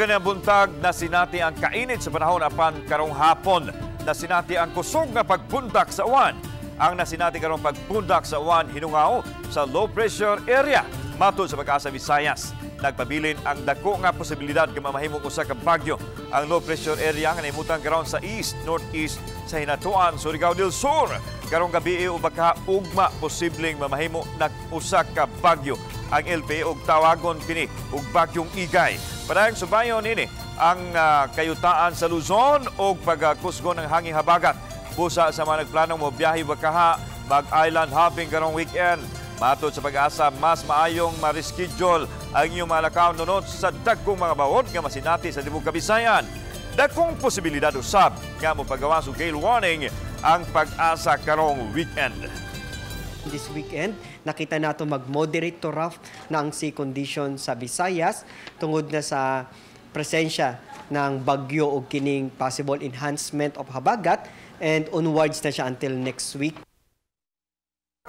ganang buntag na sinati ang kainit sa panahon apan karong hapon na sinati ang kusog na pagpundak sa uwan. Ang nasinati karong pagpundak sa uwan hinungaw sa low pressure area matod sa Pag-asa Visayas. Nagpabilin ang dako nga posibilidad nga mamahimong usa ka bagyo. Ang low pressure area nga nahimutan karon sa east northeast sa hinatuan Surigao del Sur. Karong gabi o baka ugma posibleng mamahimo nag-usa ka bagyo. Ang LPA og tawagon kini og bagyong Igay. Padayong subayon ini ang kayutaan sa Luzon o pagkusgon ng hangin habagat. Busa sa mga nagplanong mo biyahe bakaha mag-island hopping karong weekend. Matod sa Pag-asa, mas maayong ma-reschedule ang inyong mga lakaw nunod sa dagkong mga bawod nga masinati sa Libog Kabisayan. Dagkong posibilidad usab nga mo pagawa sa gale warning ang Pag-asa karong weekend. This weekend, nakita nato mag-moderate to rough na ang sea condition sa Visayas tungod na sa presensya ng bagyo o kining possible enhancement of habagat and onwards na siya until next week.